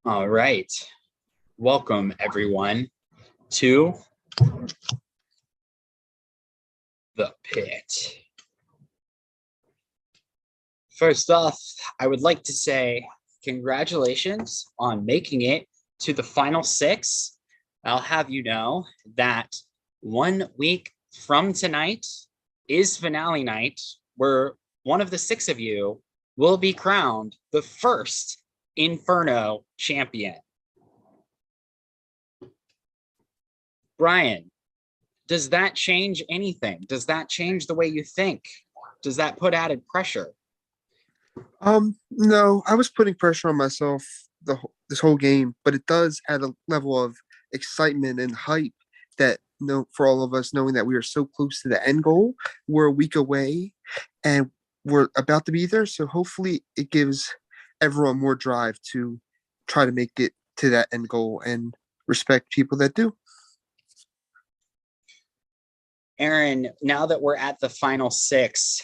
All right. Welcome, everyone, to the pit. First off, I would like to say congratulations on making it to the final six. I'll have you know that 1 week from tonight is finale night, where one of the six of you will be crowned the first Inferno champion. Brian, does that change anything? Does that change the way you think? Does that put added pressure? No, I was putting pressure on myself this whole game, but it does add a level of excitement and hype that for all of us knowing that we are so close to the end goal. We're a week away and we're about to be there. So hopefully it gives everyone more drive to try to make it to that end goal and respect people that do. Aaron, now that we're at the final six,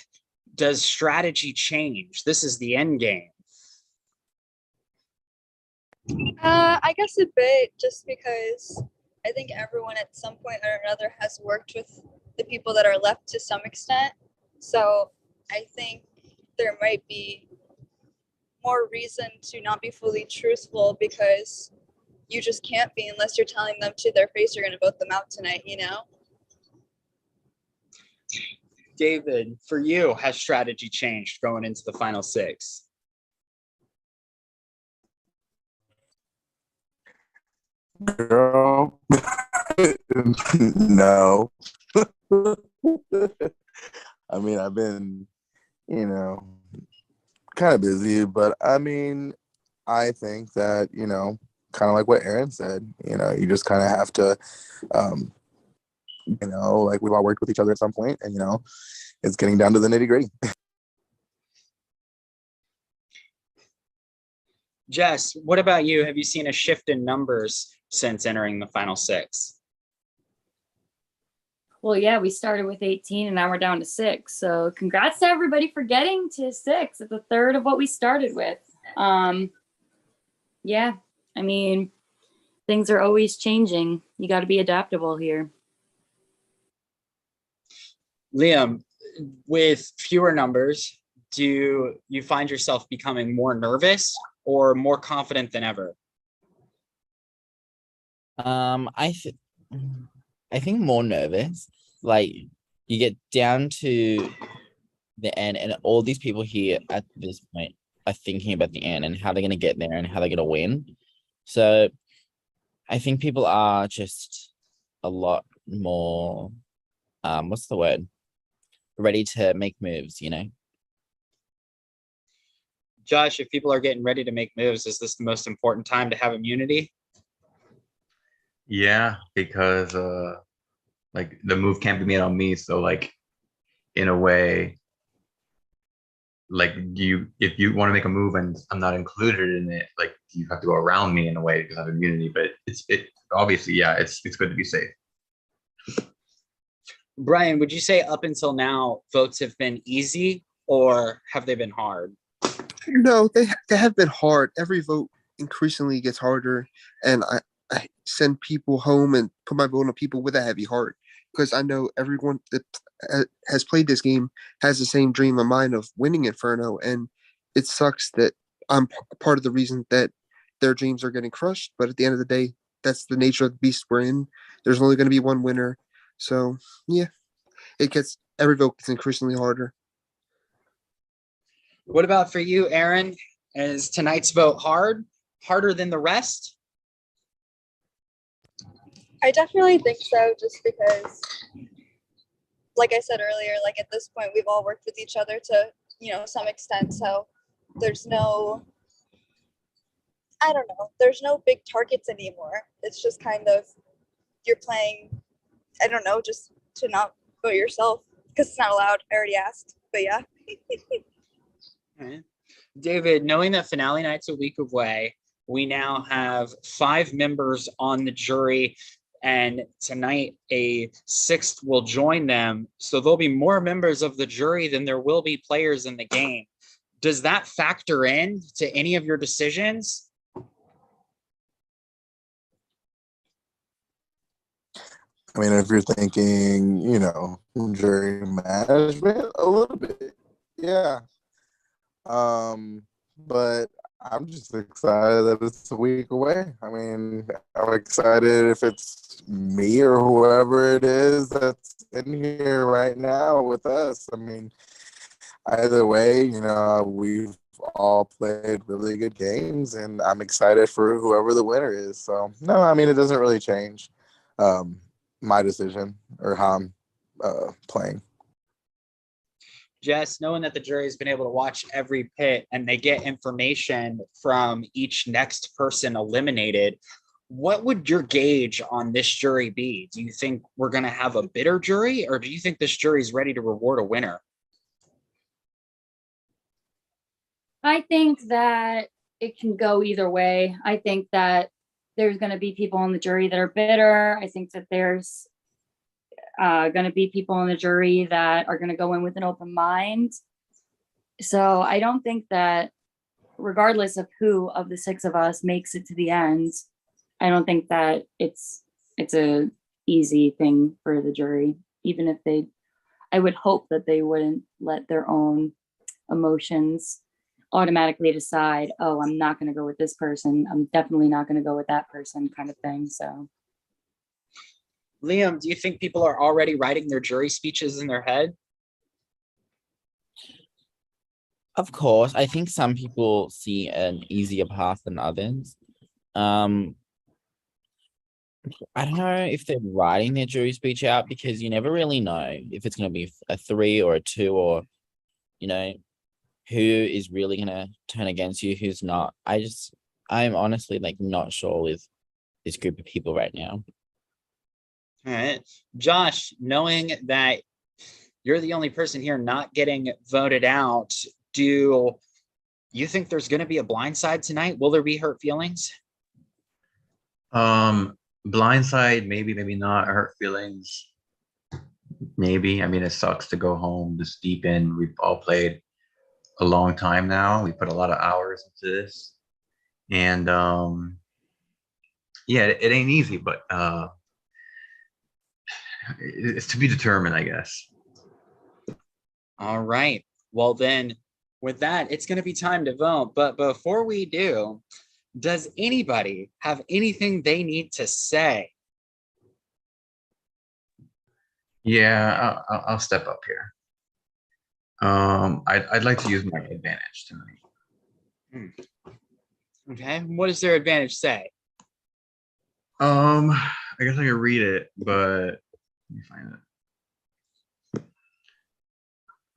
does strategy change? This is the end game. I guess a bit, just because I think everyone at some point or another has worked with the people that are left to some extent. So I think there might be more reason to not be fully truthful, because you just can't be unless you're telling them to their face you're going to vote them out tonight, you know? David, for you, has strategy changed going into the final six? Girl, no. I mean, I've been, kind of busy, but I mean, I think that, kind of like what Aaron said, you just kind of have to, like we've all worked with each other at some point, and, it's getting down to the nitty gritty. Jess, what about you? Have you seen a shift in numbers since entering the final six? Well, yeah, we started with 18 and now we're down to 6. So congrats to everybody for getting to 6. It's a third of what we started with. Yeah, I mean, things are always changing. You got to be adaptable here. Liam, with fewer numbers, do you find yourself becoming more nervous or more confident than ever? I think more nervous. Like, you get down to the end and all these people here at this point are thinking about the end and how they're going to get there and how they're going to win. So I think people are just a lot more, what's the word? Ready to make moves, Josh, if people are getting ready to make moves, is this the most important time to have immunity? Yeah, because like the move can't be made on me. So like in a way, like if you want to make a move and I'm not included in it, like you have to go around me in a way because I have immunity. But it obviously, yeah, it's good to be safe. Brian, would you say up until now votes have been easy or have they been hard? No, they have been hard. Every vote increasingly gets harder, and I send people home and put my vote on people with a heavy heart, because I know everyone that has played this game has the same dream of mine of winning Inferno, and it sucks that I'm part of the reason that their dreams are getting crushed. But at the end of the day, that's the nature of the beast we're in. There's only going to be one winner. So, yeah, every vote gets increasingly harder. What about for you, Aaron? Is tonight's vote harder than the rest? I definitely think so, just because, like I said earlier, like at this point, we've all worked with each other to, some extent. So there's no big targets anymore. It's just kind of, you're playing, I don't know, just to not vote yourself, because it's not allowed. I already asked, but yeah. Okay. David, knowing that finale night's a week away, we now have 5 members on the jury, and tonight a 6th will join them. So there'll be more members of the jury than there will be players in the game. Does that factor in to any of your decisions? I mean, if you're thinking, jury management, a little bit, yeah. But I'm just excited that it's a week away. I mean, I'm excited if it's me or whoever it is that's in here right now with us. I mean, either way, we've all played really good games, and I'm excited for whoever the winner is. So, no, I mean, it doesn't really change my decision or how I'm playing. Jess, knowing that the jury has been able to watch every pit and they get information from each next person eliminated, what would your gauge on this jury be? Do you think we're going to have a bitter jury, or do you think this jury is ready to reward a winner? I think that it can go either way. I think that there's going to be people on the jury that are bitter. I think that there's going to be people in the jury that are going to go in with an open mind. So I don't think that, regardless of who of the six of us makes it to the end, I don't think that it's a easy thing for the jury. Even if I would hope that they wouldn't let their own emotions automatically decide, oh, I'm not going to go with this person. I'm definitely not going to go with that person, kind of thing. So, Liam, do you think people are already writing their jury speeches in their head? Of course, I think some people see an easier path than others. I don't know if they're writing their jury speech out, because you never really know if it's going to be a 3 or a 2, or, who is really going to turn against you, who's not. I'm honestly like not sure with this group of people right now. All right. Josh, knowing that you're the only person here not getting voted out, do you think there's going to be a blindside tonight? Will there be hurt feelings? Blindside, maybe not. Hurt feelings, maybe. I mean, it sucks to go home this deep in. We've all played a long time now. We put a lot of hours into this, and yeah, it ain't easy, but it's to be determined, I guess. All right. Well, then, with that, it's going to be time to vote. But before we do, does anybody have anything they need to say? Yeah, I'll step up here. I'd like to use my advantage tonight. Okay. What does their advantage say? I guess I can read it, but let me find it.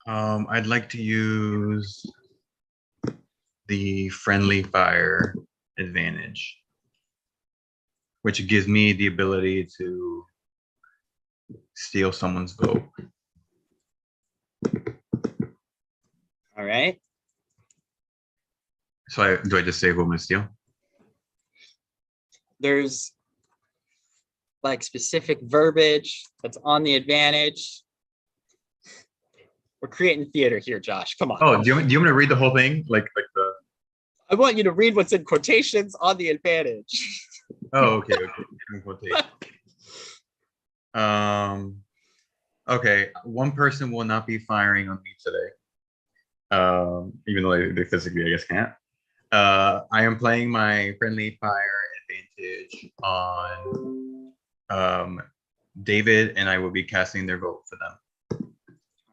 I'd like to use the friendly fire advantage, which gives me the ability to steal someone's vote. All right. So do I just say who I'm gonna steal? There's like specific verbiage that's on the advantage. We're creating theater here, Josh. Come on. Oh, do you want me to read the whole thing? Like the. I want you to read what's in quotations on the advantage. Oh, okay. Okay. One person will not be firing on me today. Even though they physically, I guess, can't. I am playing my friendly fire advantage on David, and I will be casting their vote for them.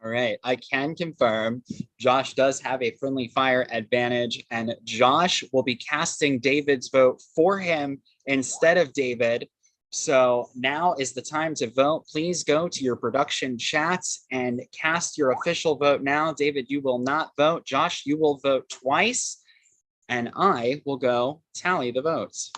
All right, I can confirm Josh does have a friendly fire advantage, and Josh will be casting David's vote for him instead of David. So now is the time to vote. Please go to your production chats and cast your official vote now. David, you will not vote. Josh, you will vote twice, and I will go tally the votes.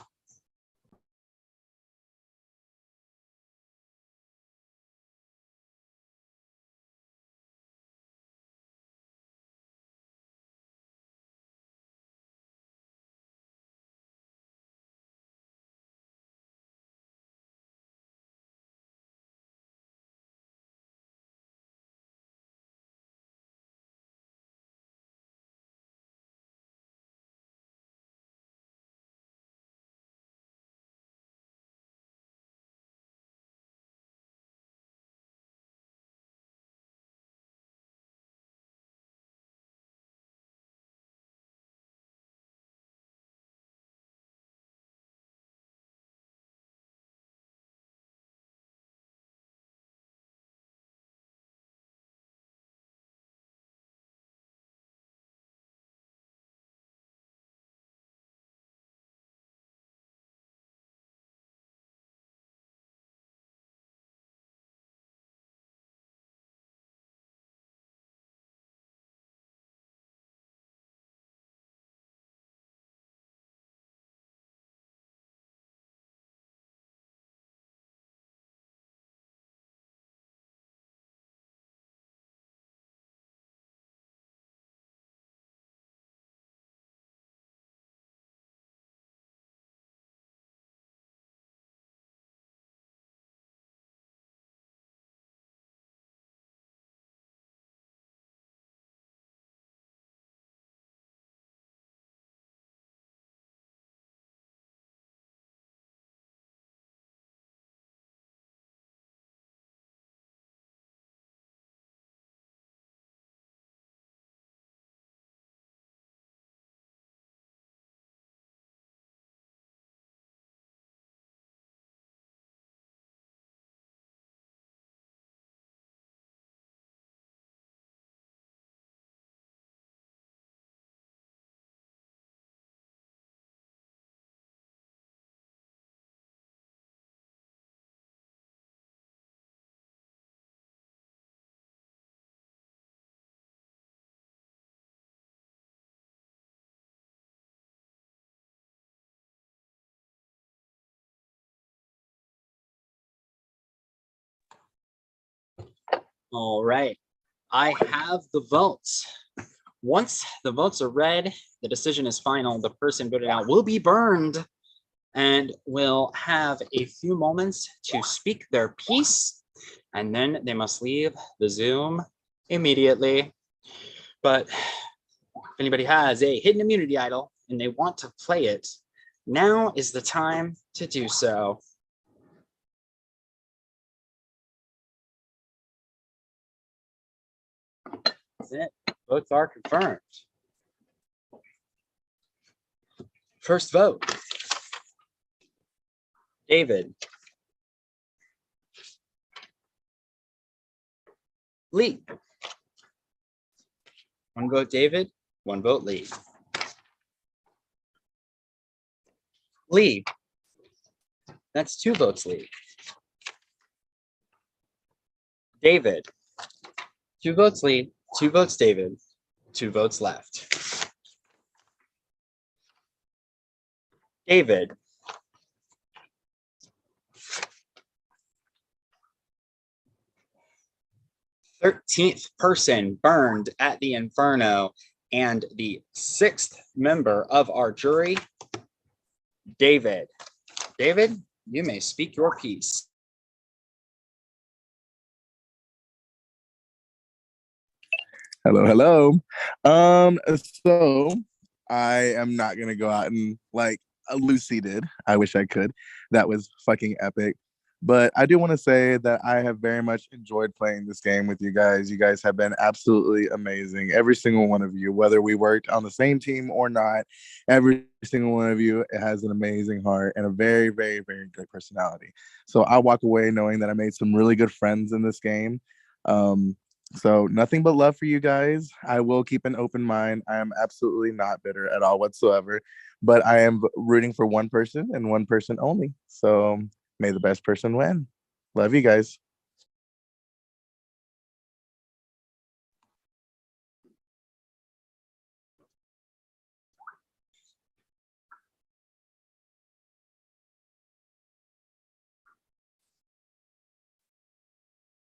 All right. I have the votes. Once the votes are read, the decision is final. The person voted out will be burned and will have a few moments to speak their piece, and then they must leave the Zoom immediately. But if anybody has a hidden immunity idol and they want to play it, now is the time to do so. That's it. Votes are confirmed. First vote, David. Lee. One vote, David. One vote, Lee. Lee. That's 2 votes, Lee. David. 2 votes, Lee. 2 votes, David. 2 votes left. David. 13th person burned at the Inferno, and the 6th member of our jury, David. David, you may speak your piece. Hello, hello. So I am not gonna go out and like Lucy did. I wish I could. That was fucking epic. But I do want to say that I have very much enjoyed playing this game with you guys. You guys have been absolutely amazing. Every single one of you, whether we worked on the same team or not, every single one of you has an amazing heart and a very, very, very good personality. So I walk away knowing that I made some really good friends in this game. So nothing but love for you guys. I will keep an open mind. I am absolutely not bitter at all whatsoever, but I am rooting for one person and one person only. So may the best person win. Love you guys.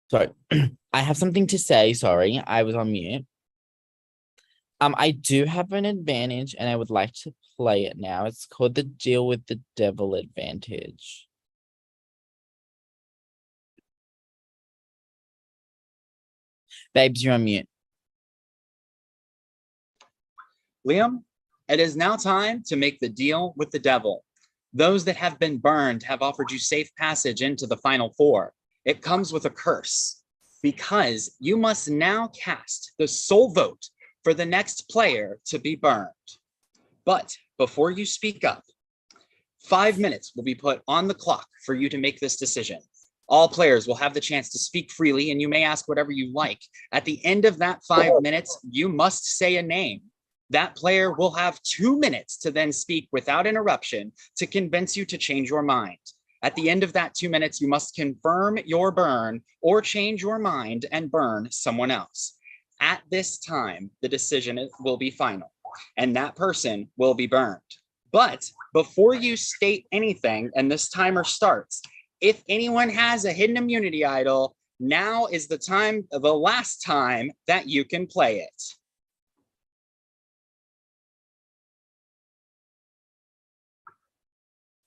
So I have something to say. Sorry, I was on mute. I do have an advantage and I would like to play it now. It's called the deal with the devil advantage. Babes, you're on mute. Liam, it is now time to make the deal with the devil. Those that have been burned have offered you safe passage into the final 4. It comes with a curse because you must now cast the sole vote for the next player to be burned. But before you speak up, 5 minutes will be put on the clock for you to make this decision. All players will have the chance to speak freely, and you may ask whatever you like. At the end of that 5 minutes, you must say a name. That player will have 2 minutes to then speak without interruption to convince you to change your mind. At the end of that 2 minutes, you must confirm your burn or change your mind and burn someone else. At this time, the decision will be final, and that person will be burned. But before you state anything and this timer starts, if anyone has a hidden immunity idol, now is the time, the last time that you can play it.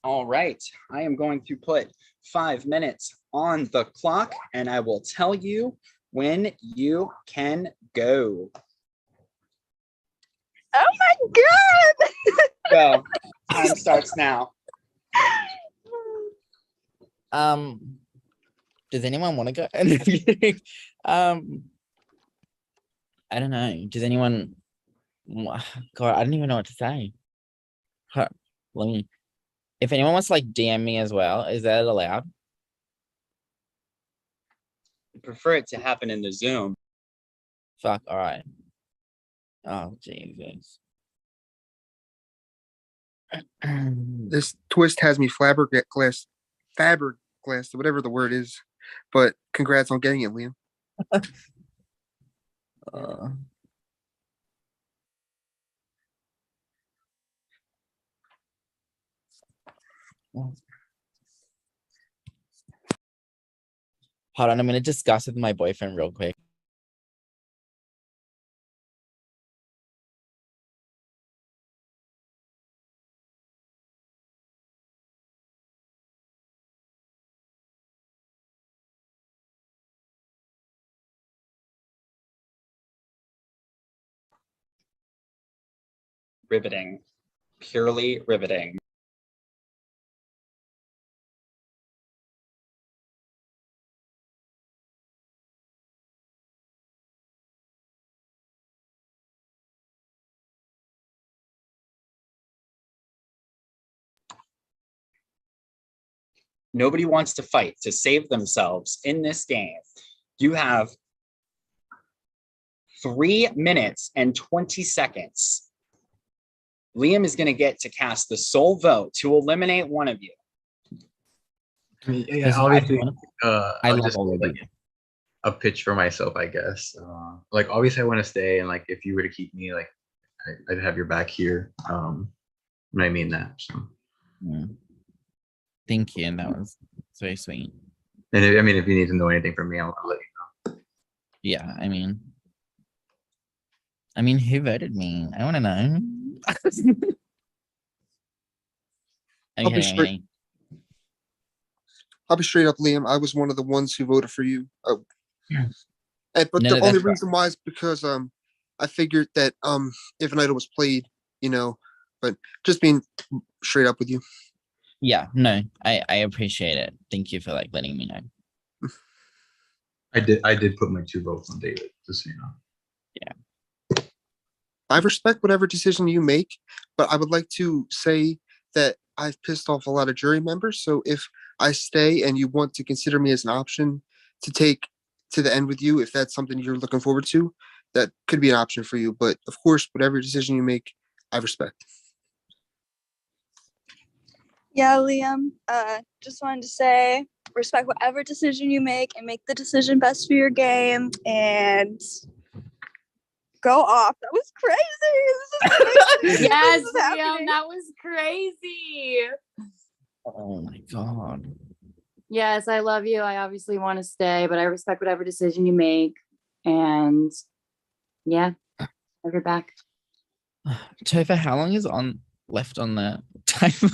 All right, I am going to put 5 minutes on the clock and I will tell you when you can go. Oh my god! Go. Time starts now. Does anyone want to go? I don't know. Does anyone? God, I don't even know what to say. Let me. If anyone wants to like DM me as well, is that allowed? I prefer it to happen in the Zoom. Fuck. All right. Oh Jesus. This twist has me flabbergasted, whatever the word is. But congrats on getting it, Liam. Hold on, I'm gonna discuss with my boyfriend real quick. Riveting. Purely riveting. Nobody wants to fight to save themselves in this game. You have 3 minutes and 20 seconds. Liam is going to get to cast the sole vote to eliminate one of you. I mean, yeah, Because I obviously, wanna- I I'll love just all of like you. a pitch for myself, I guess. Like obviously, I want to stay, and like if you were to keep me, like I'd have your back here. And I mean that. So, Mm. Thank you, that was very sweet. and I mean, if you need to know anything from me, I'll let you. Yeah, I mean, who voted me? I want to know. I'll be straight. Okay. I'll be straight up, Liam. I was one of the ones who voted for you. Yeah. But No, the no, only that's right. reason why is because I figured that if an idol was played, but just being straight up with you. Yeah, no, I appreciate it. Thank you for like letting me know. I did put my 2 votes on David, just so you know. I respect whatever decision you make, but I would like to say that I've pissed off a lot of jury members. So if I stay and you want to consider me as an option to take to the end with you, if that's something you're looking forward to, that could be an option for you. But of course, whatever decision you make, I respect. Yeah, Liam. Just wanted to say, respect whatever decision you make and make the decision best for your game and go off. That was crazy. This is crazy. Yes, This is Liam, happening. that was crazy. Oh my god. Yes, I love you. I obviously want to stay, but I respect whatever decision you make. And yeah, have your back. Topher, how long is on left on the timer?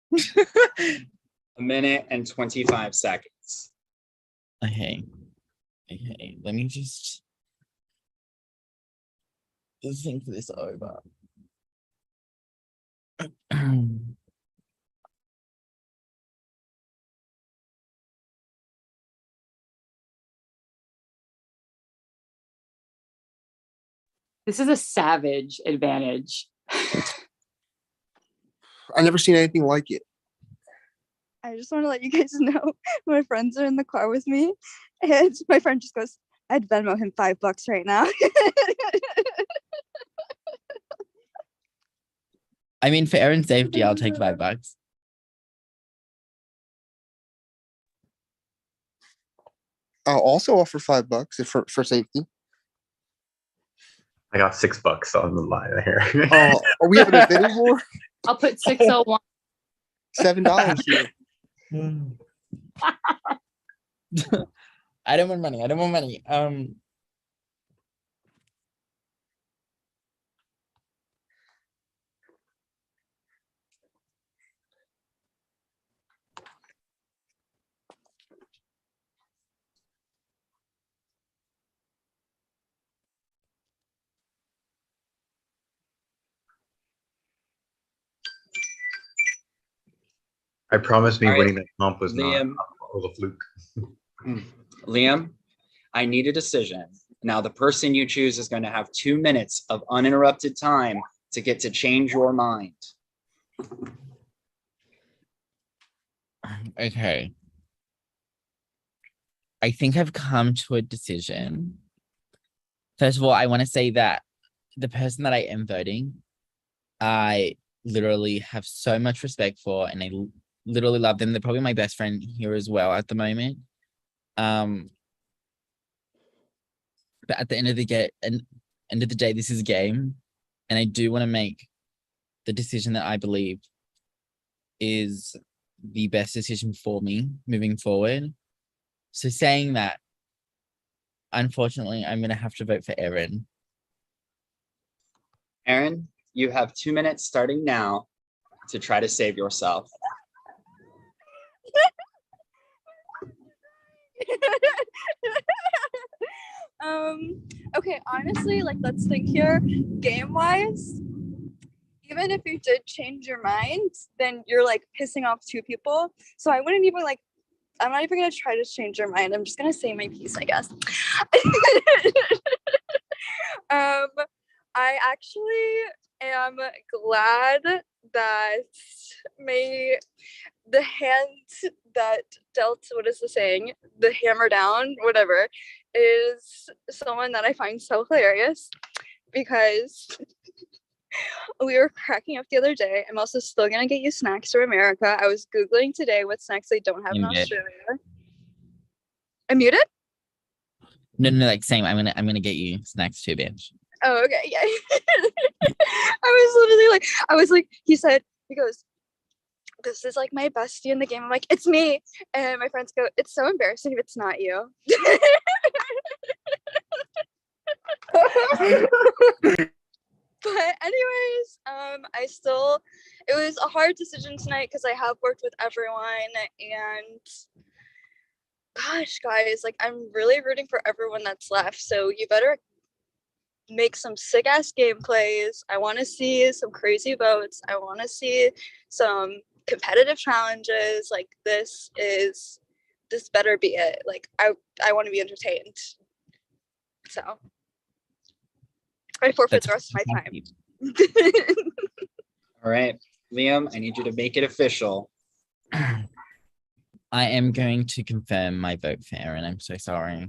1 minute and 25 seconds. Okay. Let me just think this over. This is a savage advantage. I never seen anything like it. I just want to let you guys know my friends are in the car with me, and my friend just goes, "I'd Venmo him $5 right now." I mean, for Aaron's safety, I'll take $5. I'll also offer $5 for safety. I got $6 on the line here. Are we having a bidding war? I'll put 601. $7 here. I don't want money. I promise me All right, winning that comp was not Liam. a fluke. Liam, I need a decision. Now, the person you choose is going to have 2 minutes of uninterrupted time to get to change your mind. Okay. I think I've come to a decision. First of all, I want to say that the person that I am voting, I literally have so much respect for, and I literally love them. They're probably my best friend here as well at the moment. But at the end of the day, this is a game, and I do want to make the decision that I believe is the best decision for me moving forward. So saying that, unfortunately, I'm gonna have to vote for Erin. Aaron, you have 2 minutes starting now to try to save yourself. Okay, honestly, like let's think here. Game wise, even if you did change your mind, then you're like pissing off two people. So I wouldn't even like I'm not even gonna try to change your mind. I'm just gonna say my piece, I guess. I actually am glad that the hand that dealt, what is the saying? The hammer down, whatever, is someone that I find so hilarious because we were cracking up the other day. I'm also still gonna get you snacks from America. I was Googling today what snacks they don't have in Australia. I'm muted? No, like same. I'm gonna get you snacks too, bitch. Oh, okay, yeah. I was like, he goes, this is like my bestie in the game. I'm like, it's me. And my friends go, it's so embarrassing if it's not you. But anyways, it was a hard decision tonight because I have worked with everyone and gosh, guys, like I'm really rooting for everyone that's left. So you better make some sick ass gameplays. I want to see some crazy votes. I want to see some competitive challenges. Like this better be it. Like I want to be entertained. So I forfeit the rest of my time. All right, Liam, I need you to make it official. I am going to confirm my vote for Erin. I'm so sorry.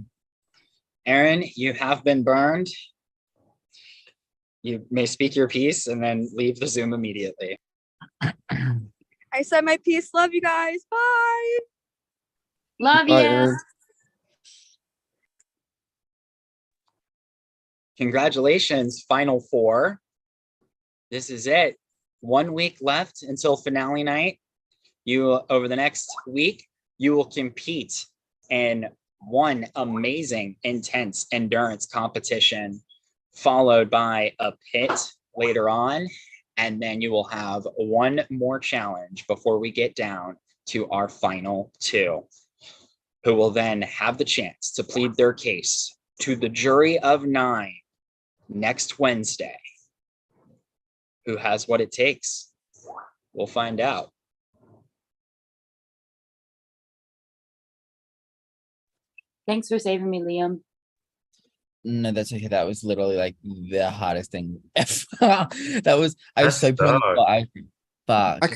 Aaron, you have been burned. You may speak your piece and then leave the Zoom immediately. I said my piece. Love you guys. Bye. Love Bye, you. Aaron. Congratulations, Final Four. This is it. 1 week left until finale night. Over the next week, you will compete in one amazing, intense endurance competition, followed by a pit later on. And then you will have one more challenge before we get down to our final two, who will then have the chance to plead their case to the jury of 9 next Wednesday. Who has what it takes? We'll find out. Thanks for saving me, Liam. No, that's okay. That was literally like the hardest thing ever. I was so put on the spot. Fuck. I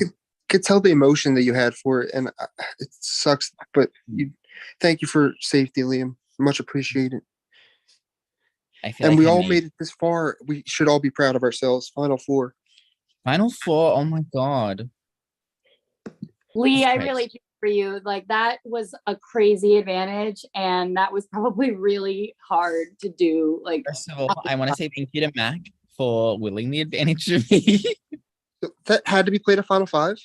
could tell the emotion that you had for it, and it sucks. But thank you for safety, Liam. Much appreciated. I feel And like we I all made it this far. We should all be proud of ourselves. Final Four. Final Four. Oh my god. Lee, That's I crazy. really feel for you. Like that was a crazy advantage, and that was probably really hard to do. Like, First of all, I want to say thank you to Mac for willing the advantage to me. That had to be played at Final Five.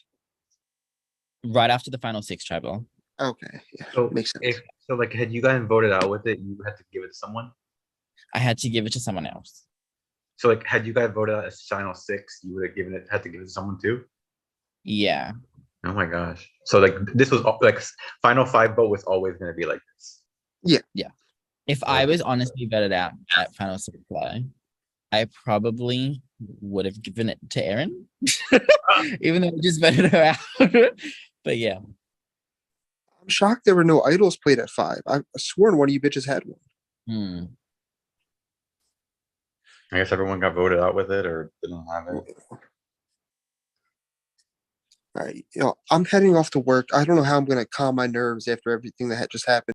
Right after the final 6 tribal. Okay, yeah, So makes sense. like, had you guys voted out with it, you had to give it to someone. I had to give it to someone else. So like, had you guys voted out as final 6, you would have had to give it to someone too. Yeah. Oh my gosh. So like, this was like final 5 vote was always going to be like this. Yeah. If I was honestly voted out at final 6 play, I probably would have given it to Erin, even though I just voted her out. But yeah. I'm shocked there were no idols played at 5. I sworn one of you bitches had one. I guess everyone got voted out with it or didn't have it. All right, I'm heading off to work. I don't know how I'm going to calm my nerves after everything that had just happened.